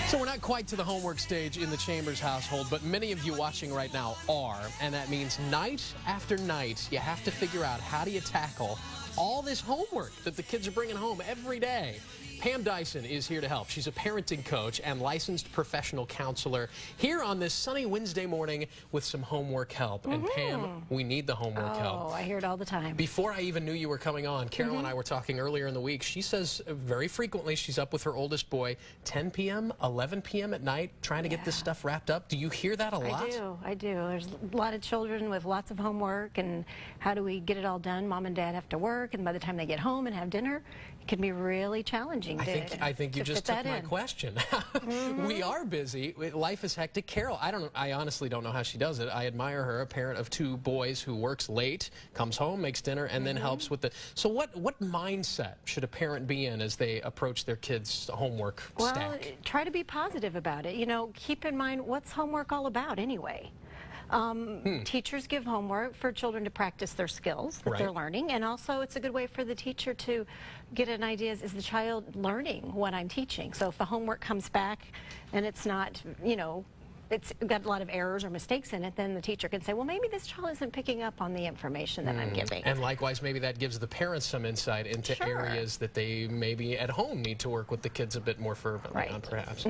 So we're not quite to the homework stage in the Chambers household, but many of you watching right now are, and that means night after night, you have to figure out how do you tackle all this homework that the kids are bringing home every day. Pam Dyson is here to help. She's a parenting coach and licensed professional counselor here on this sunny Wednesday morning with some homework help. And Pam, we need the homework help. Oh, I hear it all the time. Before I even knew you were coming on, Carol and I were talking earlier in the week. She says very frequently she's up with her oldest boy 10 p.m., 11 p.m. at night trying to get this stuff wrapped up. Do you hear that a lot? I do. There's a lot of children with lots of homework, and how do we get it all done? Mom and Dad have to work, and by the time they get home and have dinner, it can be really challenging. I think you just took my question. We are busy. Life is hectic. Carol, I honestly don't know how she does it. I admire her, a parent of two boys who works late, comes home, makes dinner, and then helps with the... So what mindset should a parent be in as they approach their kids' homework stack? Well, try to be positive about it. You know, keep in mind, what's homework all about anyway? Teachers give homework for children to practice their skills that they're learning, and also it's a good way for the teacher to get an idea, is the child learning what I'm teaching? So if the homework comes back and it's not, you know, it's got a lot of errors or mistakes in it, then the teacher can say, well, maybe this child isn't picking up on the information that I'm giving. And likewise, maybe that gives the parents some insight into areas that they maybe at home need to work with the kids a bit more fervently on, perhaps.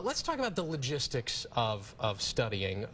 Let's talk about the logistics of studying.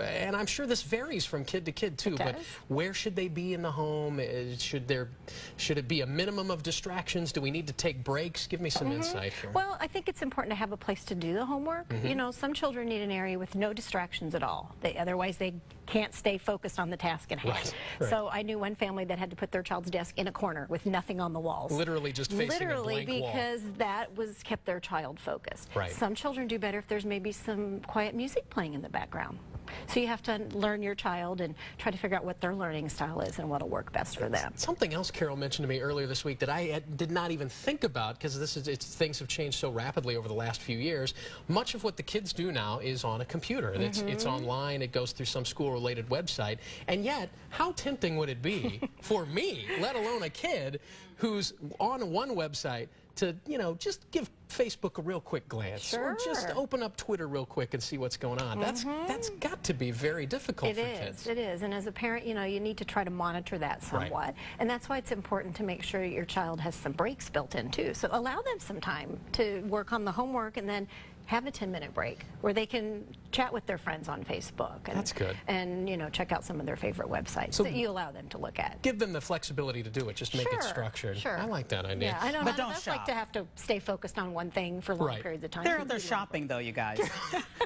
And I'm sure this varies from kid to kid, too, but where should they be in the home? Should it be a minimum of distractions? Do we need to take breaks? Give me some insight here. Well, I think it's important to have a place to do the homework. You know, some children need an area with no distractions at all. Otherwise, they can't stay focused on the task at hand. So I knew one family that had to put their child's desk in a corner with nothing on the walls. Literally just facing a blank wall. Because that kept their child focused. Some children do better if there's maybe some quiet music playing in the background. So you have to learn your child and try to figure out what their learning style is and what will work best for them. Something else Carol mentioned to me earlier this week that I did not even think about, because things have changed so rapidly over the last few years. Much of what the kids do now is on a computer. It's online, it goes through some school-related website, and yet, how tempting would it be for me, let alone a kid, who's on one website to, you know, just give Facebook a real quick glance, or just open up Twitter real quick and see what's going on. That's got to be very difficult for kids. It is, and as a parent, you know, you need to try to monitor that somewhat, and that's why it's important to make sure your child has some breaks built in too. So allow them some time to work on the homework, and then have a 10-minute break where they can chat with their friends on Facebook. And, that's good. And, you know, check out some of their favorite websites that you allow them to look at. Give them the flexibility to do it. Just make it structured. I like that idea. Yeah, I know. But don't like to have to stay focused on one thing for long periods of time. They're shopping, though, you guys.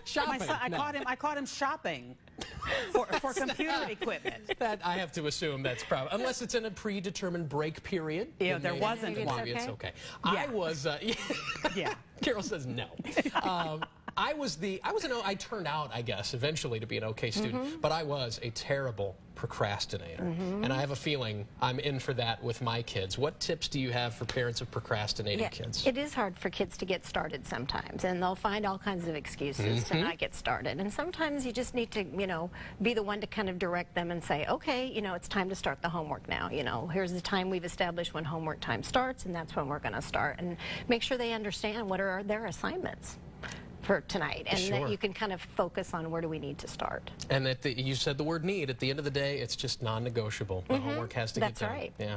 Shopping. My son, I caught him shopping for computer equipment. That I have to assume that's probably, unless it's in a predetermined break period. Yeah, there wasn't one. Maybe it's okay. I was. Carol says no. I turned out, I guess, eventually to be an okay student, but I was a terrible procrastinator. And I have a feeling I'm in for that with my kids. What tips do you have for parents of procrastinating kids? It is hard for kids to get started sometimes, and they'll find all kinds of excuses to not get started. And sometimes you just need to, you know, be the one to kind of direct them and say, okay, you know, it's time to start the homework now. You know, here's the time we've established when homework time starts, and that's when we're going to start. And make sure they understand what are their assignments for tonight, and that you can kind of focus on where do we need to start. And that you said the word need. At the end of the day, it's just non-negotiable. The homework has to get done. That's right. Yeah.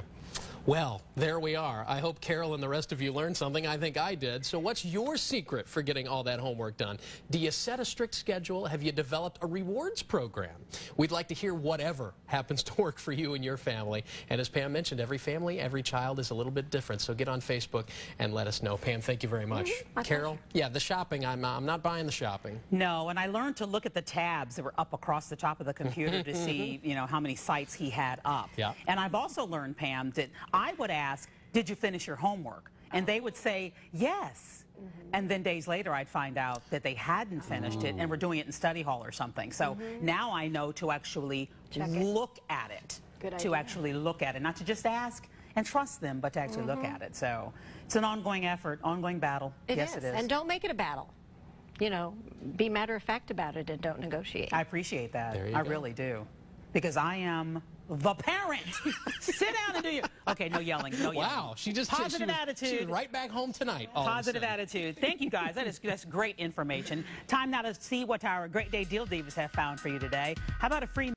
Well, there we are. I hope Carol and the rest of you learned something. I think I did. So what's your secret for getting all that homework done? Do you set a strict schedule? Have you developed a rewards program? We'd like to hear whatever happens to work for you and your family. And as Pam mentioned, every family, every child is a little bit different. So get on Facebook and let us know. Pam, thank you very much. Carol? Yeah, the shopping, I'm not buying the shopping. No, and I learned to look at the tabs that were up across the top of the computer to see, you know, how many sites he had up. Yeah. And I've also learned, Pam, that I would ask, did you finish your homework? And they would say, yes. And then days later, I'd find out that they hadn't finished it and were doing it in study hall or something. So now I know to actually look at it. To actually look at it, not to just ask and trust them, but to actually look at it. So it's an ongoing effort, ongoing battle. Yes, it is. And don't make it a battle. You know, be matter of fact about it and don't negotiate. I appreciate that. I really do. Because I am the parent. Sit down and do your... Okay, no yelling, no yelling. Wow, she just... Positive attitude. She's right back home tonight. Positive attitude. Thank you, guys. That's great information. Time now to see what our Great Day Deal Divas have found for you today. How about a free...